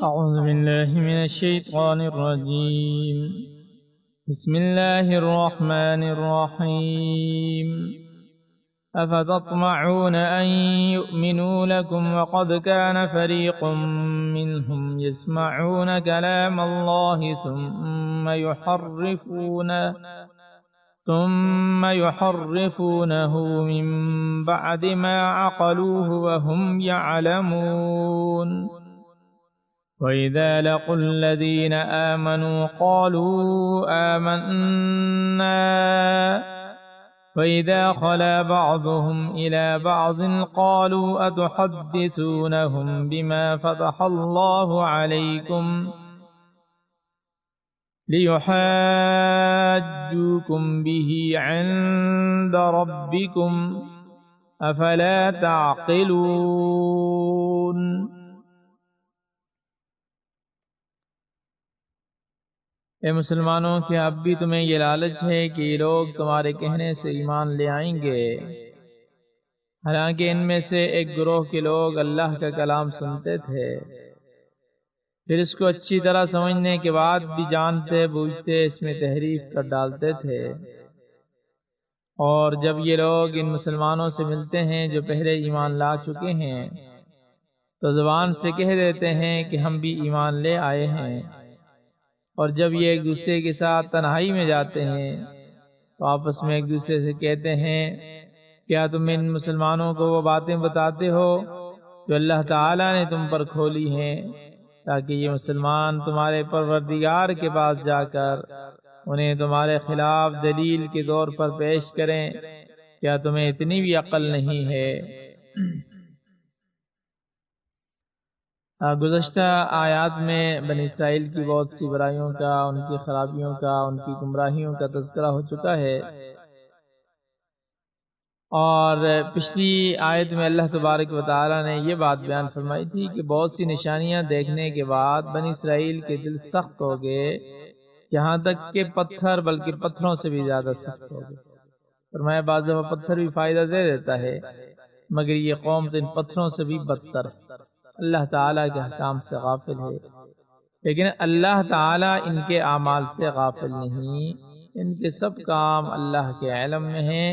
أعوذ بالله من الشيطان الرجيم. بسم الله الرحمن الرحيم. أفتطمعون أن يؤمنوا لكم وقد كان فريق منهم يسمعون كلام الله ثم يحرفونه من بعد ما عقلوه وهم يعلمون. وَإِذَا لَقُوا الَّذِينَ آمَنُوا قَالُوا آمَنَّا وَإِذَا خَلَا بَعْضُهُمْ إِلَى بَعْضٍ قَالُوا أَتُحَدِّثُونَهُمْ بِمَا فَتَحَ اللَّهُ عَلَيْكُمْ لِيُحَاجُّوكُمْ بِهِ عِندَ رَبِّكُمْ أَفَلَا تَعْقِلُونَ. اے مسلمانوں، کیا اب بھی تمہیں یہ لالچ ہے کہ یہ لوگ تمہارے کہنے سے ایمان لے آئیں گے؟ حالانکہ ان میں سے ایک گروہ کے لوگ اللہ کا کلام سنتے تھے، پھر اس کو اچھی طرح سمجھنے کے بعد بھی جانتے بوجھتے اس میں تحریف کر ڈالتے تھے۔ اور جب یہ لوگ ان مسلمانوں سے ملتے ہیں جو پہلے ایمان لا چکے ہیں تو زبان سے کہہ دیتے ہیں کہ ہم بھی ایمان لے آئے ہیں، اور جب یہ ایک دوسرے کے ساتھ تنہائی میں جاتے ہیں تو آپس میں ایک دوسرے سے کہتے ہیں، کیا تم ان مسلمانوں کو وہ باتیں بتاتے ہو جو اللہ تعالیٰ نے تم پر کھولی ہیں، تاکہ یہ مسلمان تمہارے پروردگار کے پاس جا کر انہیں تمہارے خلاف دلیل کے طور پر پیش کریں؟ کیا تمہیں اتنی بھی عقل نہیں ہے؟ گزشتہ آیات میں بنی اسرائیل کی بہت سی برائیوں کا، ان کی خرابیوں کا، ان کی گمراہیوں کا تذکرہ ہو چکا ہے، اور پچھلی آیت میں اللہ تبارک و تعالی نے یہ بات بیان فرمائی تھی کہ بہت سی نشانیاں دیکھنے کے بعد بنی اسرائیل کے دل سخت ہو گئے، یہاں تک کہ پتھر بلکہ پتھروں سے بھی زیادہ سخت ہو گئے۔ فرمایا بعض دفعہ پتھر بھی فائدہ دے دیتا ہے، مگر یہ قوم تو ان پتھروں سے بھی بدتر ہے، اللہ تعالیٰ کے احکام سے غافل ہے۔ لیکن اللہ تعالیٰ ان کے اعمال سے غافل نہیں، ان کے سب کام اللہ کے علم میں ہیں۔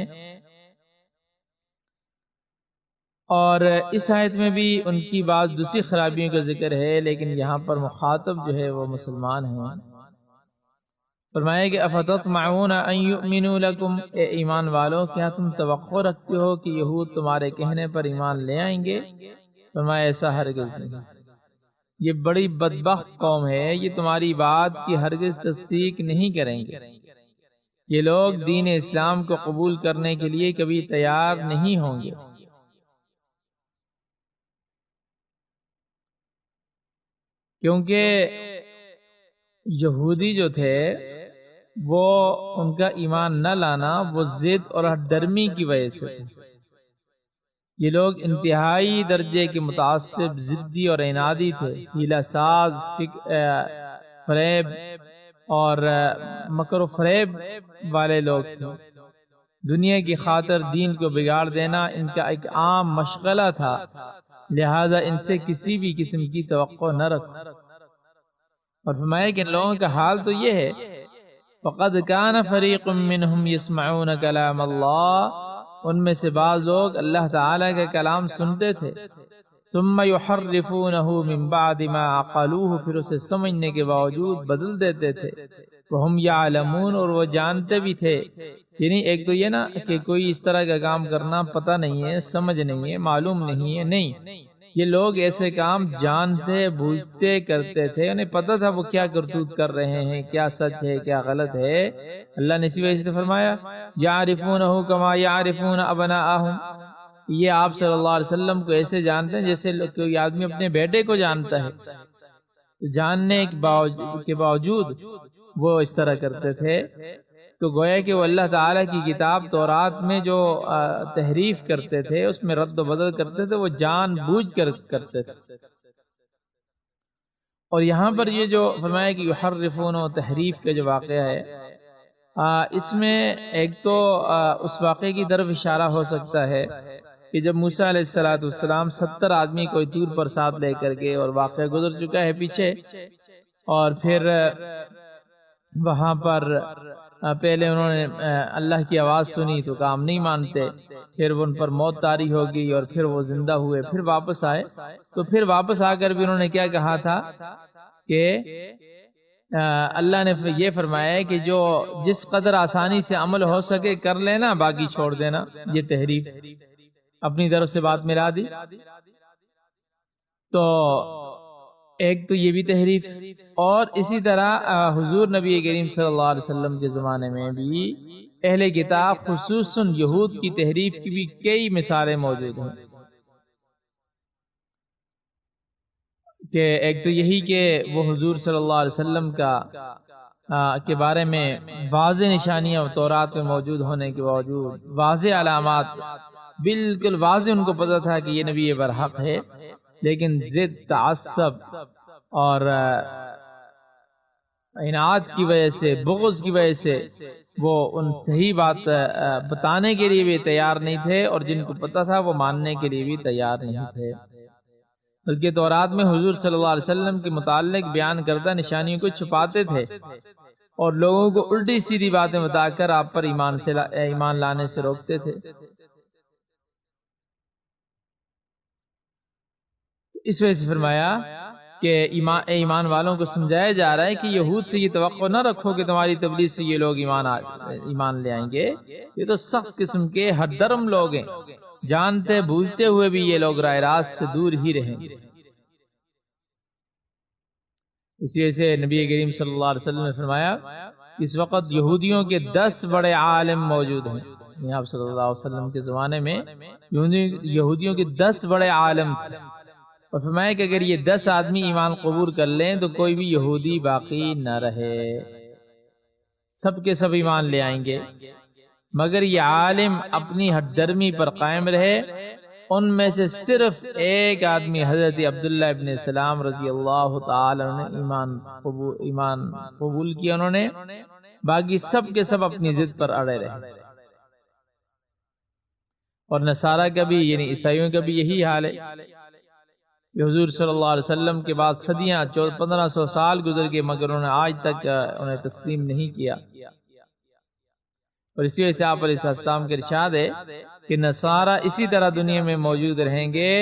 اور اس آیت میں بھی ان کی بعض دوسری خرابیوں کا ذکر ہے، لیکن یہاں پر مخاطب جو ہے وہ مسلمان ہیں۔ فرمایا کہ افتطمعون ان یؤمنوا لکم، اے ایمان والو کیا تم توقع رکھتے ہو کہ یہود تمہارے کہنے پر ایمان لے آئیں گے؟ فرمایا ایسا ہرگز نہیں، یہ بڑی بدبخت قوم ہے، یہ تمہاری بات کی ہرگز تصدیق نہیں کریں گے۔ یہ لوگ دین اسلام کو قبول کرنے کے لیے کبھی تیار نہیں ہوں گے۔ کیونکہ یہودی جو تھے وہ ان کا ایمان نہ لانا وہ ضد اور ہٹ درمی کی وجہ سے تھے۔ یہ لوگ انتہائی درجے کے متعصب، ضدی اور عنادی تھے، حیلہ ساز، فریب اور مکر و فریب والے لوگ تھے۔ دنیا کی خاطر دین کو بگاڑ دینا ان کا ایک عام مشغلہ تھا، لہذا ان سے کسی بھی قسم کی توقع نہ رکھو۔ اور فرمایا کہ ان لوگوں کا حال تو یہ ہے، فَقَدْ كَانَ فَرِيقٌ مِّنْهُمْ يَسْمَعُونَ كَلَامَ اللَّهِ، ان میں سے بعض لوگ اللہ تعالیٰ کا کلام سنتے تھے، ثُمَّ يُحَرِّفُونَهُ مِن بَعْدِ مَا عَقَلُوهُ، پھر اسے سمجھنے کے باوجود بدل دیتے تھے، وَهُمْ يَعْلَمُونَ، اور وہ جانتے بھی تھے۔ یعنی ایک تو یہ نا کہ کوئی اس طرح کا کام کرنا پتہ نہیں ہے، سمجھ نہیں ہے، معلوم نہیں ہے، نہیں، یہ لوگ ایسے کام جانتے بوجھتے کرتے تھے، انہیں پتہ تھا وہ کیا کرتوت کر رہے ہیں، کیا سچ ہے کیا غلط ہے۔ اللہ نے اسی وجہ سے فرمایا یعرفونہ کما یعرفون ابناءہم، یہ آپ صلی اللہ علیہ وسلم کو ایسے جانتے ہیں جیسے کوئی آدمی اپنے بیٹے کو جانتا ہے، جاننے کے باوجود وہ اس طرح کرتے تھے۔ تو گویا کہ وہ اللہ تعالیٰ کی کتاب تورات میں جو تحریف کرتے تھے، اس میں رد و بدل کرتے تھے، وہ جان بوجھ کر کرتے تھے۔ اور یہاں پر یہ جو فرمایا کہ یحرفون و تحریف کا جو واقعہ ہے، اس میں ایک تو اس واقعے کی طرف اشارہ ہو سکتا ہے کہ جب موسیٰ علیہ السلام 70 آدمی کوئی طور پر ساتھ لے کر کے، اور واقعہ گزر چکا ہے پیچھے، اور پھر وہاں پر پہلے انہوں نے اللہ کی آواز سنی تو کام نہیں مانتے، پھر ان پر موت طاری ہو گئی، اور پھر وہ زندہ ہوئے، پھر واپس آئے، تو پھر واپس آ کر بھی انہوں نے کیا کہا تھا کہ اللہ نے یہ فرمایا ہے کہ جو جس قدر آسانی سے عمل ہو سکے کر لینا، باقی چھوڑ دینا۔ یہ تحریف اپنی طرف سے بات ملا دی۔ تو ایک تو یہ بھی تحریف، اور اسی طرح حضور نبی کریم صلی اللہ علیہ وسلم کے زمانے میں بھی اہل کتاب خصوصاً یہود کی تحریف کی بھی کئی مثالیں موجود ہیں، کہ ایک تو یہی کہ وہ حضور صلی اللہ علیہ وسلم کے بارے میں واضح نشانیاں تورات میں موجود ہونے کے باوجود، واضح علامات، بالکل واضح ان کو پتہ تھا کہ یہ نبی برحق ہے، لیکن ضد، تعصب اور عناد کی وجہ سے، بغض کی وجہ سے وہ ان صحیح بات بتانے کے لیے بھی تیار نہیں تھے، اور جن کو پتہ تھا وہ ماننے کے لیے بھی تیار نہیں تھے، بلکہ تورات میں حضور صلی اللہ علیہ وسلم کے متعلق بیان کردہ نشانیوں کو چھپاتے تھے، اور لوگوں کو الٹی سیدھی باتیں بتا کر آپ پر ایمان لانے سے روکتے تھے۔ اس وجہ سے فرمایا کہ ایمان والوں کو سمجھایا جا رہا ہے کہ یہود سے یہ توقع نہ رکھو کہ تمہاری تبلیغ سے یہ لوگ ایمان لے آئیں گے، یہ تو سخت قسم کے ہر درم لوگ ہیں، جانتے بوجھتے ہوئے بھی یہ لوگ راہ راست سے دور ہی رہیں گے۔ اسی وجہ سے نبی کریم صلی اللہ علیہ وسلم نے فرمایا اس وقت یہودیوں کے 10 بڑے عالم موجود ہیں۔ آپ صلی اللہ علیہ وسلم کے زمانے میں یہودیوں کے 10 بڑے عالم تھے، اور فرمایا کہ اگر یہ 10 آدمی ایمان قبول کر لیں تو کوئی بھی یہودی باقی نہ رہے، سب کے سب ایمان لے آئیں گے، مگر یہ عالم اپنی حد درمی پر قائم رہے۔ ان میں سے صرف ایک آدمی حضرت عبداللہ ابن سلام رضی اللہ تعالی عنہ نے ایمان قبول کیا، انہوں نے، باقی سب کے سب اپنی ضد پر اڑے رہے۔ اور نصارہ کا بھی، یعنی عیسائیوں کا بھی یہی حال ہے کہ حضور صلی اللہ علیہ وسلم کے بعد صدیاں 1500 سال گزر گئے، مگر انہوں نے آج تک انہیں تسلیم نہیں کیا۔ اور اسی وجہ سے آپ علیہ السلام کے ارشاد ہے کہ نصارہ اسی طرح دنیا میں موجود رہیں گے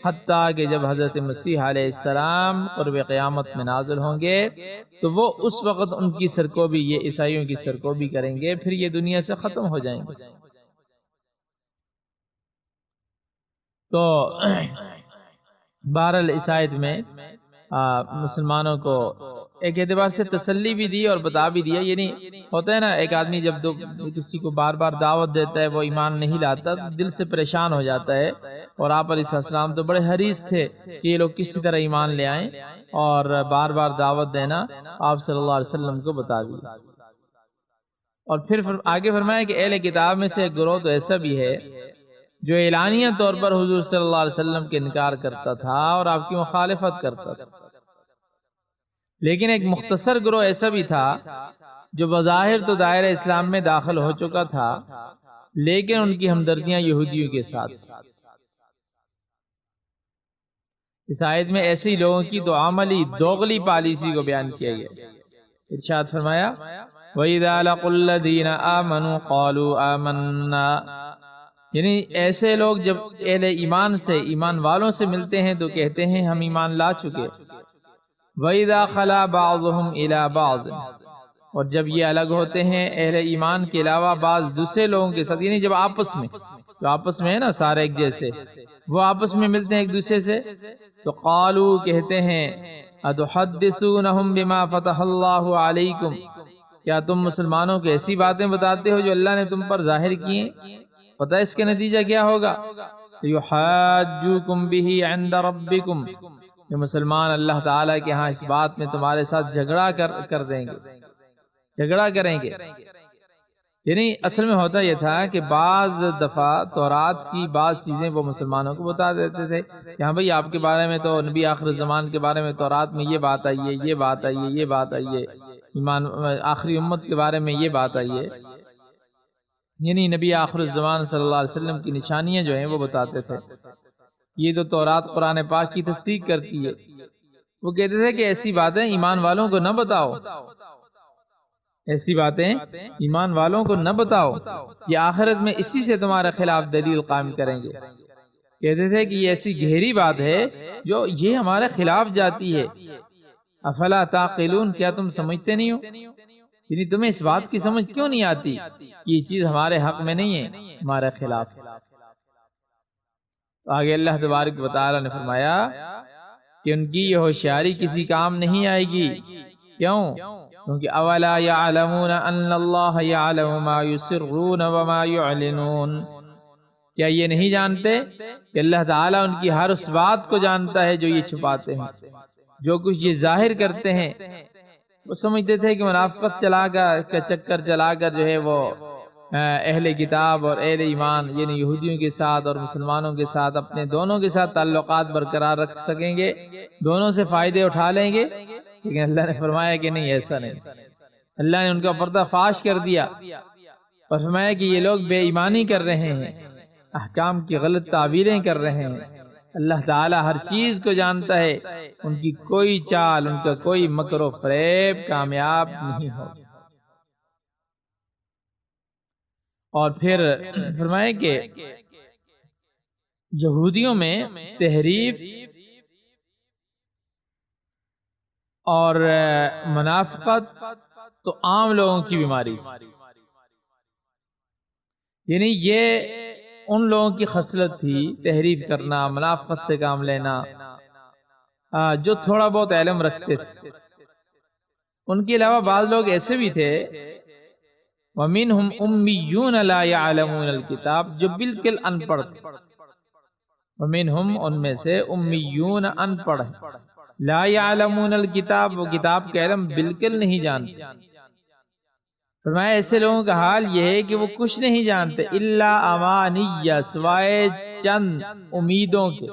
حتیٰ کہ جب حضرت مسیح علیہ السلام قرب قیامت میں نازل ہوں گے تو وہ اس وقت ان کی سرکوبی، یہ عیسائیوں کی سرکوبی کریں گے، پھر یہ دنیا سے ختم ہو جائیں گے۔ تو بہرحال اس آیت میں مسلمانوں کو ایک اعتبار سے تسلی بھی دی اور بتا بھی دیا، یعنی ہوتا ہے نا، ایک آدمی جب کسی کو بار بار دعوت دیتا ہے، وہ ایمان نہیں لاتا، دل سے پریشان ہو جاتا ہے، اور آپ علیہ السلام تو بڑے حریص تھے کہ یہ لوگ کسی طرح ایمان لے آئیں، اور بار بار دعوت دینا آپ صلی اللہ علیہ وسلم کو بتا دیا۔ اور پھر آگے فرمایا کہ اہل کتاب میں سے ایک گروہ تو ایسا بھی ہے جو اعلانیہ طور پر حضور صلی اللہ علیہ وسلم کے انکار کرتا تھا اور آپ کی مخالفت کرتا تھا، لیکن ایک مختصر گروہ ایسا بھی تھا جو بظاہر تو دائرہ اسلام میں داخل ہو چکا تھا، لیکن ان کی ہمدردیاں یہودیوں کے ساتھ۔ اس آیت میں ایسے لوگوں کی تو عملی دوغلی پالیسی کو بیان کیا گیا۔ ارشاد فرمایا وَإِذَا لَقُوا الَّذِينَ آمَنُوا قَالُوا آمَنَّا، یعنی ایسے لوگ جب اہل ایمان سے، ایمان والوں سے ملتے ہیں تو کہتے ہیں ہم ایمان لا چکے۔ وَإِذَا خَلَا بَعْضُهُمْ إِلَى بَعْضٍ، اور جب یہ الگ ہوتے ہیں اہل ایمان کے علاوہ بعض دوسرے لوگوں کے ساتھ، یعنی جب آپس میں، تو آپس میں ہے نا سارے ایک جیسے، وہ آپس میں ملتے ہیں ایک دوسرے سے، تو قالوا کہتے ہیں أَتُحَدِّثُونَهُمْ بِمَا فَتَحَ اللَّهُ عَلَيْكُمْ، کیا تم مسلمانوں کو ایسی باتیں بتاتے ہو جو اللہ نے تم پر ظاہر کی ہیں؟ پتہ ہے اس کے نتیجہ کیا ہوگا؟ يُحَاجُّوكُمْ بِهِ عِنْدَ رَبِّكُمْ، یہ مسلمان اللہ تعالیٰ کے ہاں اس بات میں تمہارے ساتھ جھگڑا کر دیں گے، جھگڑا کریں گے۔ یعنی اصل میں ہوتا یہ تھا کہ بعض دفعہ تورات کی بعض چیزیں وہ مسلمانوں کو بتا دیتے تھے کہ ہاں بھئی آپ کے بارے میں تو نبی آخر زمان کے بارے میں تورات میں یہ بات آئی ہے، یہ بات آئی ہے، یہ بات آئی ہے، ایمان آخری امت کے بارے میں یہ بات آئی ہے، یعنی نبی آخر الزمان صلی اللہ علیہ وسلم کی نشانیاں جو ہیں وہ بتاتے تھے۔ یہ تو تورات قرآن پاک کی تصدیق کرتی ہے۔ وہ کہتے تھے کہ ایسی باتیں ایمان والوں کو نہ بتاؤ، ایسی باتیں ایمان والوں کو نہ بتاؤ، یہ آخرت میں اسی سے تمہارے خلاف دلیل قائم کریں گے۔ کہتے تھے کہ یہ ایسی گہری بات ہے جو یہ ہمارے خلاف جاتی ہے۔ افلا تعقلون، کیا تم سمجھتے نہیں ہو؟ یعنی تمہیں اس بات کی سمجھ کیوں نہیں آتی کہ یہ چیز ہمارے حق میں نہیں ہے، ہمارے خلاف۔ آگے اللہ تبارک و تعالی نے فرمایا کہ ان کی یہ ہوشیاری کسی کام نہیں آئے گی۔ کیوں؟ کیونکہ اولا یعلمون ان اللہ یعلم ما یسرون وما یعلنون، کیا یہ نہیں جانتے کہ اللہ تعالیٰ ان کی ہر اس بات کو جانتا ہے جو یہ چھپاتے ہیں، جو کچھ یہ ظاہر کرتے ہیں۔ وہ سمجھتے تھے کہ منافقت چلا کر چکر چلا کر جو ہے وہ اہل کتاب اور اہل ایمان یعنی یہودیوں کے ساتھ اور مسلمانوں کے ساتھ اپنے دونوں کے ساتھ تعلقات برقرار رکھ سکیں گے، دونوں سے فائدے اٹھا لیں گے، لیکن اللہ نے فرمایا کہ نہیں، ایسا نہیں۔ اللہ نے ان کا پردہ فاش کر دیا اور فرمایا کہ یہ لوگ بے ایمانی کر رہے ہیں، احکام کی غلط تعبیریں کر رہے ہیں۔ اللہ تعالیٰ ہر چیز کو جانتا ہے، ان کی کوئی چال، ان کا کوئی مکر و فریب کامیاب نہیں ہوگا۔ اور پھر فرمائے کہ یہودیوں میں تحریف اور منافقت تو عام لوگوں کی بیماری، یعنی یہ ان لوگوں کی خصلت تھی، تحریف کرنا، منافقت سے کام لینا، جو تھوڑا بہت علم رکھتے تھے۔ ان کے علاوہ بعض لوگ ایسے بھی تھے وَمِنْهُمْ أُمِّيُّونَ لَا يَعْلَمُونَ الْكِتَاب، جو بالکل ان پڑھ تھے۔ وَمِنْهُمْ، ان میں سے، امیون ان پڑھ، لا يعلمون الکتاب، وہ کتاب کا علم بالکل نہیں جانتے۔ فرمایا ایسے لوگوں کا حال یہ ہے کہ وہ کچھ نہیں جانتے الا امانیہ، سوائے چند امیدوں کے،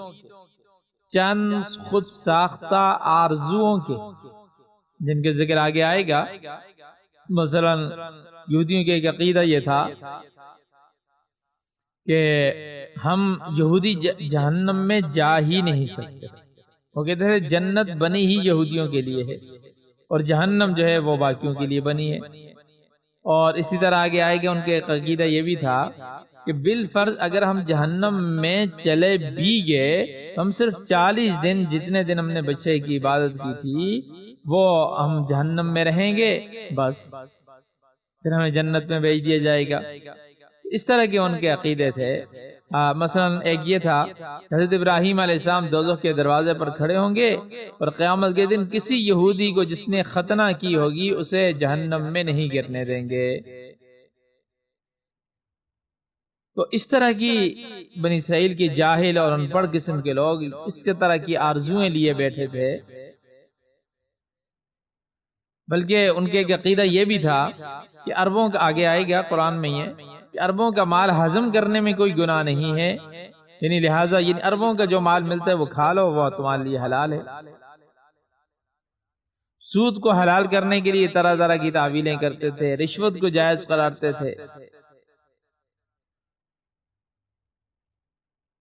چند خود ساختہ آرزوؤں کے، جن کے ذکر آگے آئے گا۔ مثلا یہودیوں کے ایک عقیدہ یہ تھا کہ ہم یہودی جہنم میں جا ہی نہیں سکتے۔ وہ کہتے ہیں جنت بنی ہی یہودیوں کے لیے ہے اور جہنم جو ہے وہ باقیوں کے لیے بنی ہے۔ اور اسی طرح آگے آئے گا ان کے عقیدہ یہ بھی تھا کہ بالفرض اگر ہم جہنم میں چلے بھی گئے تو ہم صرف 40 دن، جتنے دن ہم نے بچے کی عبادت کی تھی وہ ہم جہنم میں رہیں گے، بس پھر ہمیں جنت میں بھیج دیا جائے گا۔ اس طرح کے ان کے عقیدے تھے۔ مثلا ایک یہ تھا حضرت ابراہیم علیہ السلام دوزخ کے دروازے پر کھڑے ہوں گے اور قیامت کے دن کسی یہودی کو جس نے ختنہ کی ہوگی اسے جہنم میں نہیں گرنے دیں گے۔ تو اس طرح کی بنی اسرائیل کے جاہل اور ان پڑھ قسم کے لوگ اس طرح کی آرزویں لیے بیٹھے تھے، بلکہ ان کے ایک عقیدہ یہ بھی تھا کہ عربوں کا، آگے آئے گا قرآن میں یہ، کہ عربوں کا مال ہضم کرنے میں کوئی گناہ نہیں ہے، یعنی لہٰذا یعنی عربوں کا جو مال ملتا ہے وہ کھا لو، وہ تمہارے لیے حلال ہے۔ سود کو حلال کرنے کے لیے طرح طرح کی تعویلیں کرتے تھے، رشوت کو جائز قرارتے تھے۔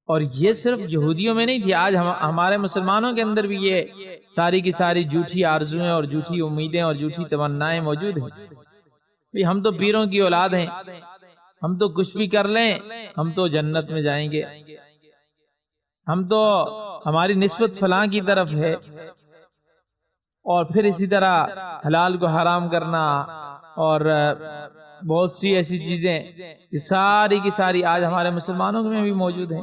اور یہ صرف یہودیوں میں نہیں تھی، آج ہمارے مسلمانوں کے اندر بھی یہ ساری کی ساری جھوٹی آرزویں اور جھوٹی امیدیں اور جھوٹی تمنائیں موجود ہیں۔ ہم تو پیروں کی اولاد ہیں، ہم تو کچھ بھی کر لیں ہم تو جنت میں جائیں گے، ہم تو، ہماری نسبت فلاں کی طرف ہے۔ اور پھر اسی طرح حلال کو حرام کرنا اور بہت سی ایسی چیزیں یہ ساری کی ساری آج ہمارے مسلمانوں میں بھی موجود ہیں۔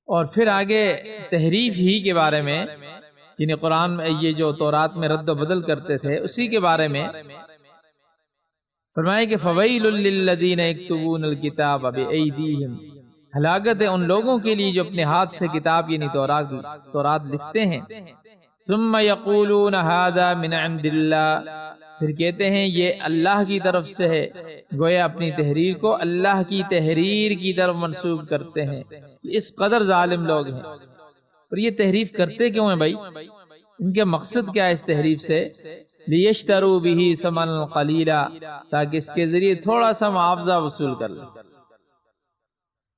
اور پھر آگے تحریف ہی کے بارے میں، یعنی قرآن میں یہ جو تورات میں رد و بدل کرتے تھے اسی کے بارے میں فرمایا کہ فَوَيْلٌ لِّلَّذِينَ يَكْتُبُونَ الْكِتَابَ بِأَيْدِيهِمْ، ہلاکت ہے ان لوگوں کے لیے جو اپنے ہاتھ سے کتاب یعنی تورات لکھتے ہیں، ثُمَّ يَقُولُونَ هَذَا مِنْ عِنْدِ اللَّهِ، پھر کہتے ہیں یہ اللہ کی طرف سے ہے، گویا اپنی تحریر کو اللہ کی تحریر کی طرف منسوب کرتے ہیں۔ اس قدر ظالم لوگ ہیں۔ اور یہ تحریف کرتے کیوں ہیں بھائی؟ ان کے مقصد کیا ہے اس تحریف سے؟ لیشتروا به ثمنا قلیلا، تاکہ اس کے ذریعے تھوڑا سا معاوضہ وصول کر لیں۔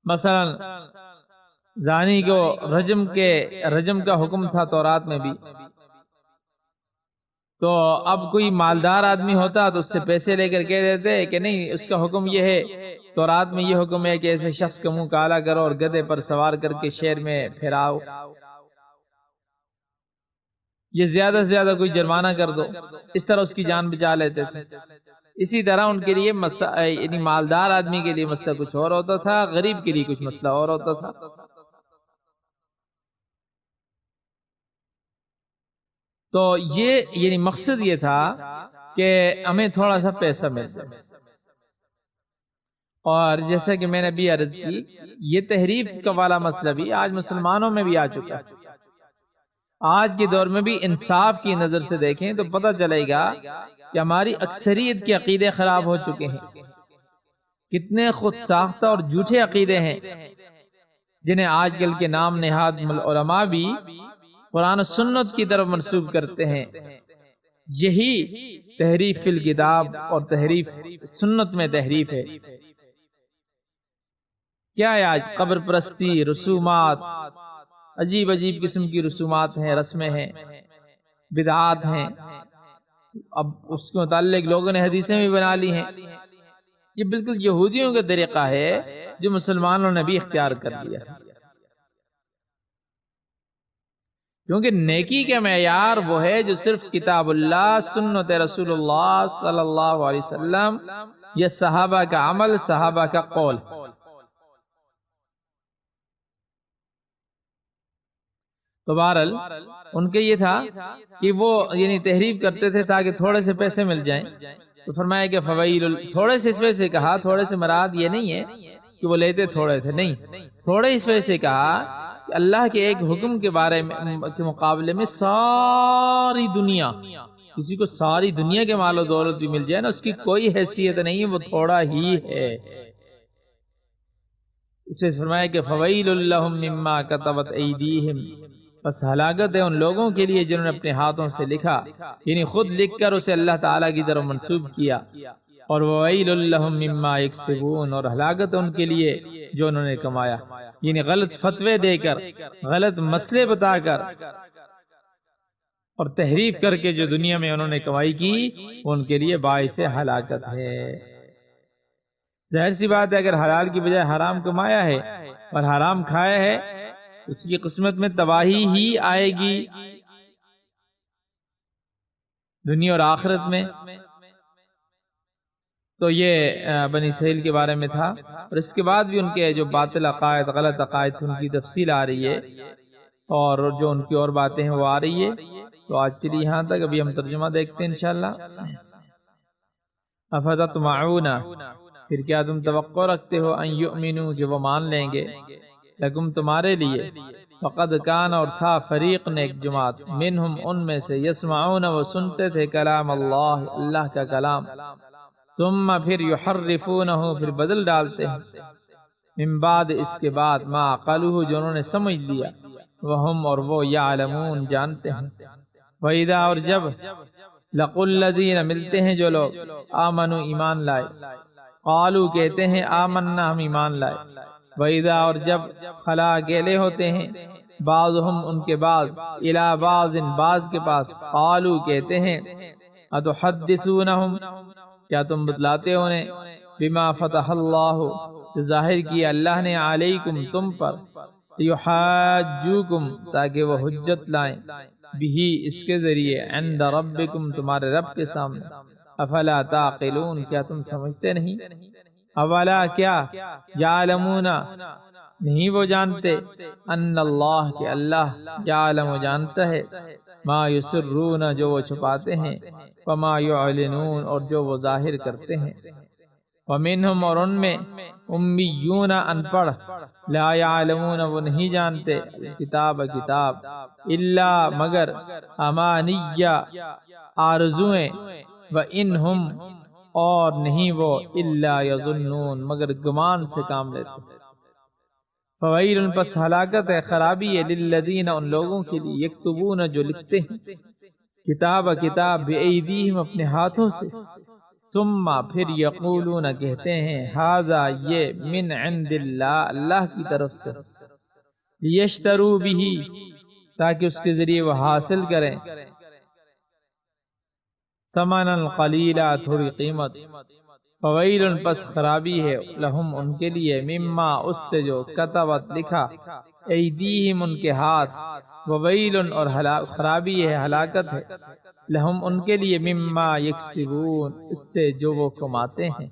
مثلا زانی کو رجم کا حکم تھا تورات میں بھی، تو اب کوئی مالدار آدمی ہوتا تو اس سے پیسے لے کر کہہ دیتے کہ نہیں، اس کا حکم یہ ہے، تورات میں یہ حکم ہے کہ ایسے شخص کا منہ کالا کرو اور گدھے پر سوار کر کے شہر میں پھراؤ، یہ زیادہ سے زیادہ کوئی جرمانہ کر دو، اس طرح اس کی جان بچا لیتے تھے۔ اسی طرح ان کے لیے یعنی مالدار آدمی کے لیے مسئلہ کچھ اور ہوتا تھا، غریب کے لیے کچھ مسئلہ اور ہوتا تھا۔ تو یہ یعنی مقصد یہ تھا کہ ہمیں تھوڑا سا پیسہ مل جائے۔ اور جیسا کہ میں نے بھی عرض کی، یہ تحریف کا والا مسئلہ بھی آج مسلمانوں میں بھی آ چکا ہے۔ آج کے دور میں بھی انصاف کی نظر سے دیکھیں تو پتہ چلے گا کہ ہماری اکثریت کے عقیدے خراب ہو چکے ہیں۔ کتنے خود ساختہ اور جھوٹے عقیدے ہیں جنہیں آج کل کے نام نہاد علماء بھی قرآن و سنت کی طرف منسوب کرتے ہیں۔ یہی تحریف فی الکتاب اور تحریف سنت میں تحریف ہے۔ کیا ہے آج؟ قبر پرستی، رسومات، عجیب عجیب قسم کی رسومات ہیں، رسمیں ہیں، بدعات ہیں۔ اب اس کے متعلق لوگوں نے حدیثیں بھی بنا لی ہیں۔ یہ بالکل یہودیوں کا طریقہ ہے جو مسلمانوں نے بھی اختیار کر لیا، کیونکہ نیکی کا معیار وہ ہے جو صرف کتاب اللہ، سنت رسول اللہ صلی اللہ علیہ وسلم یا صحابہ کا عمل، صحابہ کا قول۔ تو بہرحال ان کے یہ تھا کہ وہ یعنی تحریف کرتے تھے تاکہ تھوڑے سے پیسے مل جائیں۔ تو فرمایا کہ فویل، تھوڑے سے اس وجہ سے کہا، تھوڑے سے مراد یہ نہیں ہے کہ وہ لیتے تھوڑے تھے، نہیں، تھوڑے اس وجہ سے کہا کہ اللہ کے ایک حکم کے بارے میں کے مقابلے میں ساری دنیا، کسی کو ساری دنیا کے مال و دولت بھی مل جائے نا، اس کی کوئی حیثیت نہیں ہے، وہ تھوڑا ہی ہے۔ اس سے فرمایا کہ فویل لہم مما کتبت ایدیہم، بس ہلاکت ہے ان لوگوں کے لیے جنہوں نے اپنے ہاتھوں سے لکھا، یعنی خود لکھ کر اسے اللہ تعالیٰ کی طرف منسوب کیا۔ اور وَوَيْلٌ لَّهُم مِّمَّا يَكْسِبُونَ، اور ہلاکت ان کے لیے جو انہوں نے کمایا، یعنی غلط فتوے دے کر، غلط مسئلے بتا کر اور تحریف کر کے جو دنیا میں انہوں نے کمائی کی، وہ ان کے لیے باعث ہلاکت ہے۔ ظاہر سی بات ہے، اگر حلال کی بجائے حرام کمایا ہے اور حرام کھایا ہے، اس کی قسمت میں تباہی ہی آئے گی دنیا اور آخرت میں۔ تو یہ بنی اسرائیل کے بارے میں تھا، اور اس کے بعد بھی ان کے جو باطل عقائد، غلط عقائد ان کی تفصیل آ رہی ہے، اور جو ان کی اور باتیں ہیں وہ آ رہی ہے۔ تو آج کے لیے یہاں تک، ابھی ہم ترجمہ دیکھتے ہیں انشاءاللہ۔ افتطمعون، پھر کیا تم توقع رکھتے ہو، ان یؤمنوا، کہ وہ مان لیں گے، لکم تمہارے لیے، فقد کان، اور تھا، فریق نے ایک جماعت، منہم ان میں سے، یسمعون، وہ سنتے تھے، کلام اللہ، اللہ کا کلام، ثم پھر یحرفونہ، پھر بدل ڈالتے ہیں، من بعد، اس کے بعد، ما عقلوہ، جو انہوں نے سمجھ لیا، وہم، اور وہ، یعلمون، جانتے ہیں۔ وَإِذَا، اور جب، لَقُوا الَّذِينَ، ملتے ہیں جو لوگ، آمنوا، ایمان لائے، قالوا، کہتے ہیں، آمنا، ہم ایمان لائے، وَإِذَا، اور جب، خلا، اکیلے ہوتے ہیں، بعضهم، ان کے بعض، الی بعض، بعض کے پاس، قالوا، کہتے ہیں، اتحدثونہم، کیا تم بتلاتے ہو انہیں، بما فتح اللہ، جو ظاہر کیا اللہ نے، علیکم، تم پر، یحاجوکم، تاکہ وہ حجت لائیں، بھی، اس کے ذریعے، عند ربکم، تمہارے رب کے سامنے، افلا تعقلون، کیا تم سمجھتے نہیں، اولا، کیا، یعلمون، نہیں وہ جانتے، ان اللہ، کہ اللہ، یعلم، جانتا ہے، ما یسرون، جو وہ چھپاتے ہیں، وما یعلنون، اور جو وہ ظاہر کرتے ہیں، ومنہم، اور ان میں، امیون، ان پڑھ، لا یعلمون، وہ نہیں جانتے، کتاب، کتاب، الا، مگر، امانیہ، آرزویں، وَإِنْهُمْ اور نہیں وہ إِلَّا يَظُنُّونَ مگر گمان سے کام لیتے ہیں۔ فویل پس ہلاکت ہے، خرابی ہے، للذین ان لوگوں کے لیے یکتبون جو لکھتے ہیں کتاب بِأَیْدِیہم اپنے ہاتھوں سے، ثم پھر یقولون کہتے ہیں ھذا یہ من عند اللہ اللہ کی طرف سے، لیشتروا بہ تاکہ اس کے ذریعے وہ حاصل کریں ثمنا قلیلا تھوڑی قیمت، فویل پس خرابی ہے لہم ان کے لیے مما اس سے جو کتبت لکھا ایدیہم ان کے ہاتھ، وویل اور خرابی ہے ہلاکت ہے لہم ان کے لیے مما یکسبون اس سے جو وہ کماتے ہیں۔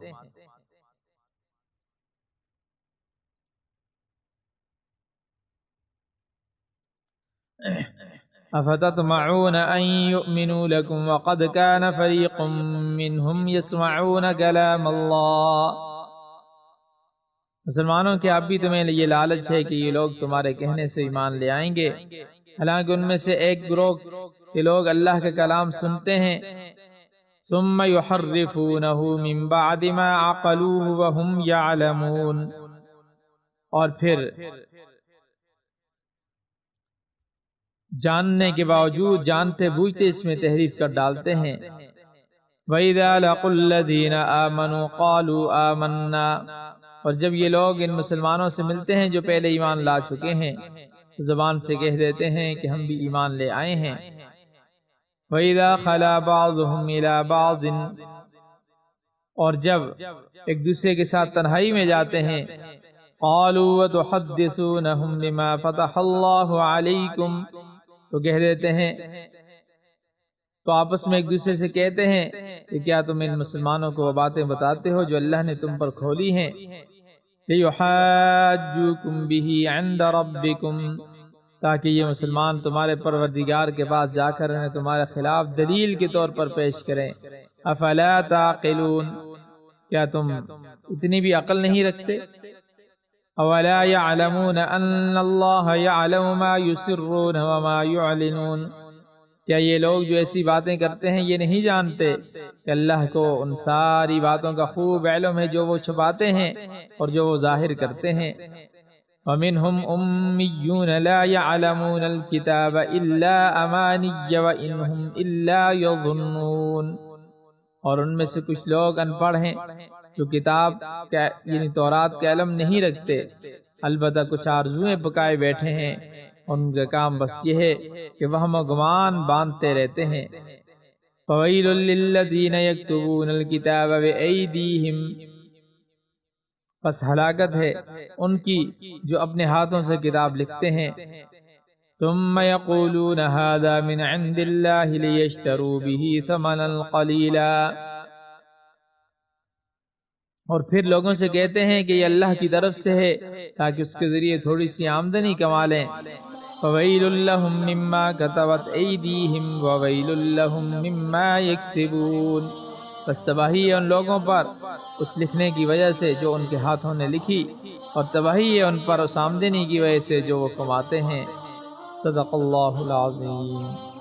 افتطمعون ان یؤمنوا لکم وقد کان فریق منہم یسمعون کلام اللہ، مسلمانوں کے اب بھی تمہیں یہ لالچ ہے کہ یہ لوگ تمہارے کہنے سے ایمان لے آئیں گے، حالانکہ ان میں سے ایک گروہ کے لوگ اللہ کا کلام سنتے ہیں ثم یحرفونہ من بعد ما عقلوہ وہم یعلمون، اور پھر جاننے کے باوجود جانتے بوجھتے اس میں تحریف کر ڈالتے ہیں۔ وَإِذَا لَقُوا الَّذِينَ آمَنُوا قَالُوا آمَنَّا، اور جب یہ لوگ ان مسلمانوں سے ملتے ہیں جو پہلے ایمان لا چکے ہیں تو زبان سے کہہ دیتے ہیں کہ ہم بھی ایمان لے آئے ہیں۔ وَإِذَا خَلَا بَعْضُهُمْ إِلَى بَعْضٍ، اور جب ایک دوسرے کے ساتھ تنہائی میں جاتے ہیں قَالُوا وَتُحَدِّثُونَهُمْ بِمَا فَتَحَ اللَّهُ عَلَيْكُمْ، تو کہہ دیتے ہیں تو آپس میں ایک دوسرے سے کہتے ہیں کہ کیا تم ان مسلمانوں کو وہ باتیں بتاتے ہو جو اللہ نے تم پر کھولی ہیں، لِيُحَاجُّوكُمْ بِهِ عِنْدَ رَبِّكُمْ، تاکہ یہ مسلمان تمہارے پروردگار کے پاس جا کر انہیں تمہارے خلاف دلیل کے طور پر پیش کریں۔ افلا تعقلون، کیا تم اتنی بھی عقل نہیں رکھتے؟ اولا يعلمون ان اللہ يعلم ما يسرون وما يعلنون، کیا یہ لوگ جو ایسی باتیں کرتے ہیں یہ نہیں جانتے کہ اللہ کو ان ساری باتوں کا خوب علم ہے جو وہ چھپاتے ہیں اور جو وہ ظاہر کرتے ہیں۔ ومنهم امیون لا يعلمون الكتاب الا امانی وانهم الا يظنون، اور ان میں سے کچھ لوگ ان پڑھ ہیں جو کتاب یعنی تورات کا علم نہیں رکھتے، البتہ کچھ آرزویں پکائے بیٹھے ہیں، ان کا کام بس یہ ہے کہ وہم و گمان باندھتے رہتے ہیں۔ فویل للذین یکتبون الکتاب بایدیہم، پس ہلاکت ہے ان کی جو اپنے ہاتھوں سے کتاب لکھتے ہیں ثم یقولون ھذا من عند اللہ لیشتروا بہ ثمنا قلیلا، اور پھر لوگوں سے کہتے ہیں کہ یہ اللہ کی طرف سے ہے تاکہ اس کے ذریعے تھوڑی سی آمدنی کما لیں۔ فَوَيْلٌ لَّهُم مِّمَّا كَتَبَتْ أَيْدِيهِمْ وَوَيْلٌ لَّهُم مِّمَّا يَكْسِبُونَ، بس تباہی ہے ان لوگوں پر اس لکھنے کی وجہ سے جو ان کے ہاتھوں نے لکھی، اور تباہی ہے ان پر اس آمدنی کی وجہ سے جو وہ کماتے ہیں۔ صدق اللہ العظیم۔